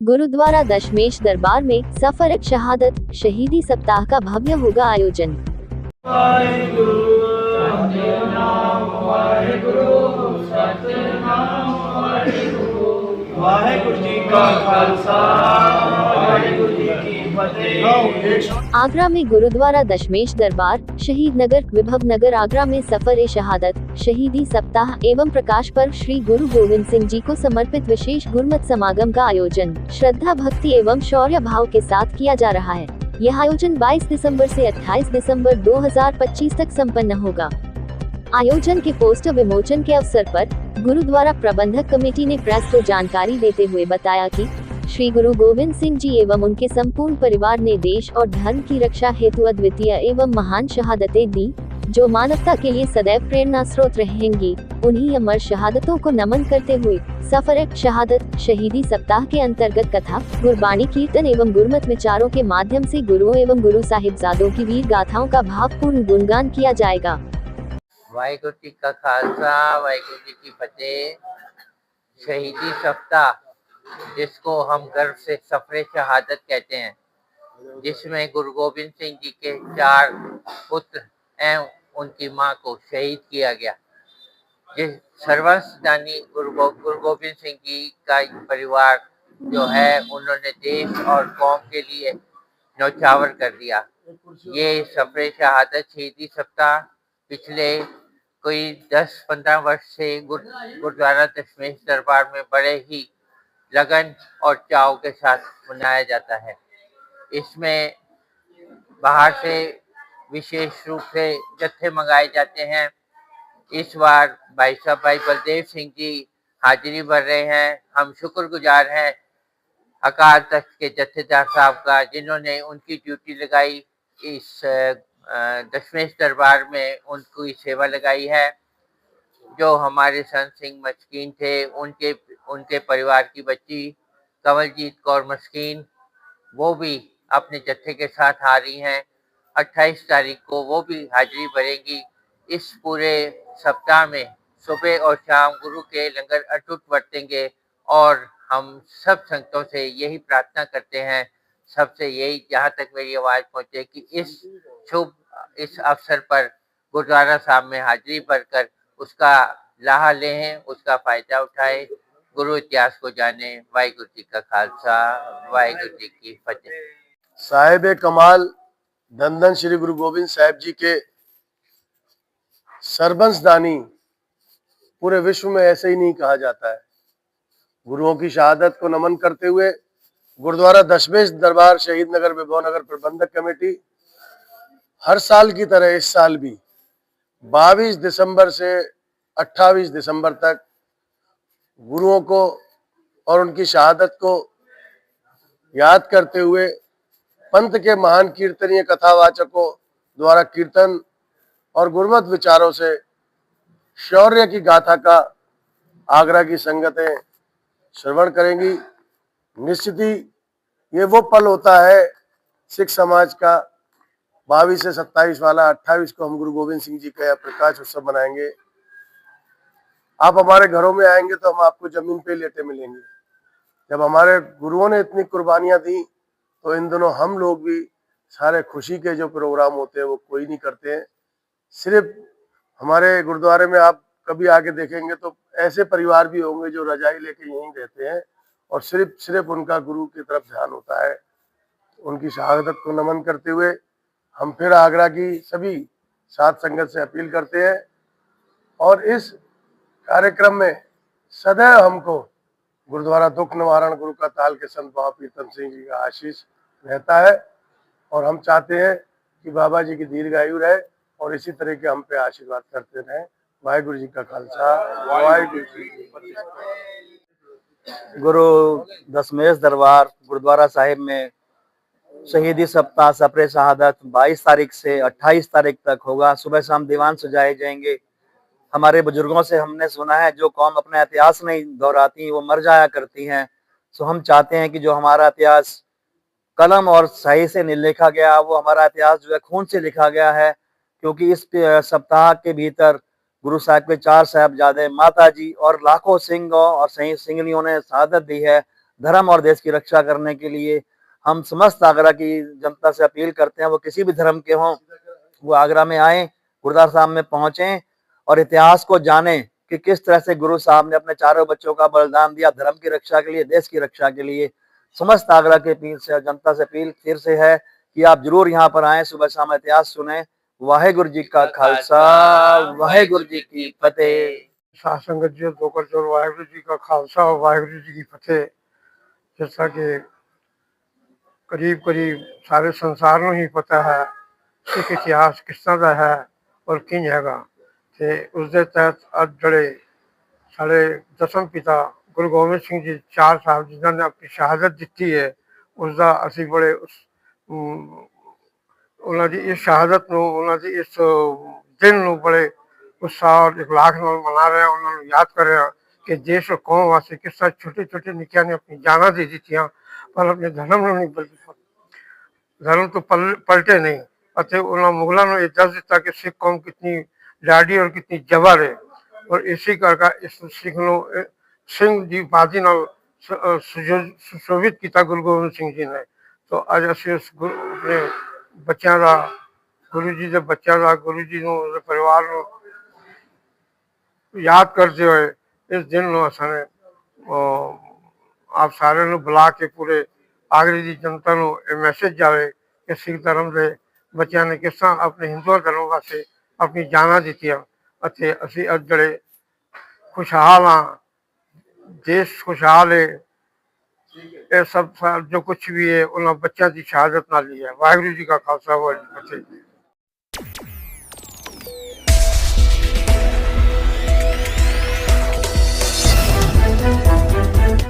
गुरुद्वारा दशमेश दरबार में सफर शहादत शहीदी सप्ताह का भव्य होगा आयोजन। वाहेगुरु जी का खालसा वाहेगुरु जी की फतेह। आगरा में गुरुद्वारा दशमेश दरबार शहीद नगर विभव नगर आगरा में सफर शहादत शहीदी सप्ताह एवं प्रकाश पर्व श्री गुरु गोविंद सिंह जी को समर्पित विशेष गुरमत समागम का आयोजन श्रद्धा भक्ति एवं शौर्य भाव के साथ किया जा रहा है। यह आयोजन 22 दिसंबर से 28 दिसंबर 2025 तक संपन्न होगा। आयोजन के पोस्टर विमोचन के अवसर पर गुरुद्वारा प्रबंधक कमेटी ने प्रेस को जानकारी देते हुए बताया कि श्री गुरु गोविंद सिंह जी एवं उनके संपूर्ण परिवार ने देश और धर्म की रक्षा हेतु अद्वितीय एवं महान शहादतें दी, जो मानवता के लिए सदैव प्रेरणा स्रोत रहेंगी। उन्हीं अमर शहादतों को नमन करते हुए सफर शहादत शहीदी सप्ताह के अंतर्गत कथा, गुरबानी, कीर्तन एवं गुरमत विचारों के माध्यम से गुरुओं एवं गुरु साहिबजादों की वीर गाथाओं का भावपूर्ण गुणगान किया जाएगा। वाहिगुरु जी का खालसा वाहिगुरु जी की फतेह। शहीदी सप्ताह, जिसको हम गर्व से सफरे शहादत कहते हैं, जिसमें गुरु गोविंद सिंह जी के 4 पुत्र एवं उनकी मां को शहीद किया गया। जिस सर्वस्व दानी गुरु गोविंद सिंह जी का परिवार जो है, उन्होंने देश और कौम के लिए न्यौछावर कर दिया। ये सफरे शहादत शहीदी सप्ताह पिछले कोई 10-15 वर्ष से गुरुद्वारा दशमेश दरबार में बड़े ही लगन और चाव के साथ मनाया जाता है। इसमें बाहर से विशेष रूप से जत्थे मंगाए जाते हैं। इस बार भाई बलदेव सिंह जी हाजिरी भर रहे हैं। हम शुक्रगुजार हैं अकाल तख्त के जत्थेदार साहब का, जिन्होंने उनकी ड्यूटी लगाई, इस दशमेश दरबार में उनकी सेवा लगाई है। जो हमारे संत सिंह मस्कीन थे, उनके परिवार की बच्ची कंवलजीत कौर मस्कीन, वो भी अपने जत्थे के साथ आ रही हैं। 28 तारीख को वो भी हाजिरी भरेंगी। इस पूरे सप्ताह में सुबह और शाम गुरु के लंगर अटूट बरतेंगे और हम सब संतों से यही प्रार्थना करते हैं, सबसे यही, जहाँ तक मेरी आवाज़ पहुँचे, कि इस अवसर पर गुरुद्वारा साहब में हाजिरी भरकर उसका लाहा लें, उसका फायदा उठाए, गुरु इतिहास को जाने। वाहिगुरु जी का खालसा वाहिगुरु जी की फतेह। साहिब कमाल धन धन श्री गुरु गोविंद साहिब जी के सर्वंसदानी पूरे विश्व में ऐसे ही नहीं कहा जाता है। गुरुओं की शहादत को नमन करते हुए गुरुद्वारा दशमेश दरबार शहीद नगर विभव नगर प्रबंधक कमेटी हर साल की तरह इस साल भी 22 दिसंबर से 28 दिसंबर तक गुरुओं को और उनकी शहादत को याद करते हुए पंथ के महान कीर्तनीय कथावाचकों द्वारा कीर्तन और गुरमत विचारों से शौर्य की गाथा का आगरा की संगतें श्रवण करेंगी। निश्चित ही ये वो पल होता है सिख समाज का। 22 से 27 वाला 28 को हम गुरु गोविंद सिंह जी का प्रकाश उत्सव मनाएंगे। आप हमारे घरों में आएंगे तो हम आपको जमीन पे लेटे मिलेंगे। जब हमारे गुरुओं ने इतनी कुर्बानियां दी, तो इन दिनों हम लोग भी सारे खुशी के जो प्रोग्राम होते हैं वो कोई नहीं करते हैं। सिर्फ हमारे गुरुद्वारे में आप कभी आके देखेंगे तो ऐसे परिवार भी होंगे जो रजाई लेके यहीं रहते हैं और सिर्फ उनका गुरु की तरफ ध्यान होता है। उनकी शहादत को नमन करते हुए हम फिर आगरा की सभी साध संगत से अपील करते हैं, और इस कार्यक्रम में सदैव हमको गुरुद्वारा दुख निवारण गुरु का ताल के संत बाबा प्रीतम सिंह जी का आशीष रहता है, और हम चाहते हैं कि बाबा जी की दीर्घायु रहे और इसी तरह के हम पे आशीर्वाद करते रहें। वाहिगुरु जी का खालसा वाहिगुरु जी की फतेह। गुरु दशमेश दरबार गुरुद्वारा साहिब में शहीदी सप्ताह सफरे शहादत 22 तारीख से 28 तारीख तक होगा। सुबह शाम दीवान सजाए जाएंगे। हमारे बुजुर्गों से हमने सुना है, जो कौम अपना इतिहास नहीं दोहराती वो मर जाया करती हैं। सो हम चाहते हैं कि जो हमारा इतिहास कलम और स्याही से नहीं लिखा गया, वो हमारा इतिहास जो है खून से लिखा गया है। क्योंकि इस सप्ताह के भीतर गुरु साहब के 4 साहिबजादे, माता जी और लाखों सिंहों और सिंगनियों ने शहादत दी है। धर्म और देश की रक्षा करने के लिए हम समस्त आगरा की जनता से अपील करते हैं, वो किसी भी धर्म के हों, वो आगरा में आए, गुरुद्वारा साहब में पहुंचे और इतिहास को जाने कि किस तरह से गुरु साहब ने अपने चारों बच्चों का बलिदान दिया धर्म की रक्षा के लिए, देश की रक्षा के लिए। समस्त आगरा के अपील से, जनता से अपील फिर से है कि आप जरूर यहाँ पर आए, सुबह शाम इतिहास सुने। वाहेगुरु जी का खालसा, वाहेगुरु जी की फतेह। साध संगत जी दोकर जोर वाहेगुरु जी का खालसा और वाहेगुरु जी की फतेह। जैसा कि करीब करीब सारे संसार ਨੂੰ ही पता है सिख इतिहास किस तरह का है और किंज हैगा ते उस दे तहत ਅੱਜ ਜਿਹੜੇ ਸਾਡੇ ਦਸਮ ਪਿਤਾ ਗੁਰੂ ਗੋਬਿੰਦ ਸਿੰਘ ਜੀ 4 ਸਾਹਿਬ ਜਿਨ੍ਹਾਂ ਨੇ ਆਪਣੀ ਸ਼ਹਾਦਤ ਦਿੱਤੀ ਹੈ ਉਸ ਦਾ ਅਸੀਂ ਬੜੇ ਉਹਨਾਂ ਦੀ ਇਸ ਸ਼ਹਾਦਤ ਨੂੰ ਉਹਨਾਂ ਦੀ ਇਸ ਦਿਨ ਨੂੰ ਬੜੇ उत्साह और इखलाक नाल मना रहे हैं, उन्होंने याद कर रहे हैं कि देश और कौम वास्ते किस तरह छोटे छोटे निकिया ने अपनी जाना दे दी थी पर अपने धर्म नहीं बल्कि धर्म तो पलटे नहीं। उन्होंने मुगलों ने दस दिता कि सिख कौम कितनी लाडी और कितनी जबर है और इसी करके इस सिख सिंह की उपाधि सुशोभित किया गुरु गोबिंद सिंह जी ने। तो अज असी उस अपने बच्चों का गुरु जी के बच्चों का गुरु जी परिवार याद करते हुए इस दिन असाने आप सारे बुला के पूरे आगरे की जनता को मैसेज जाए कि सिख धर्म के बच्चों ने किस तरह अपने हिंदू धर्म वास्ते अपनी जाना दित्तियां अते असी अज जड़े खुशहाल हाँ, देश खुशहाल है। ये सब जो कुछ भी है उन्होंने बच्चों की शहादत नाल ही है। वाहिगुरू जी का खालसा वाहिगुरू जी की फतेह।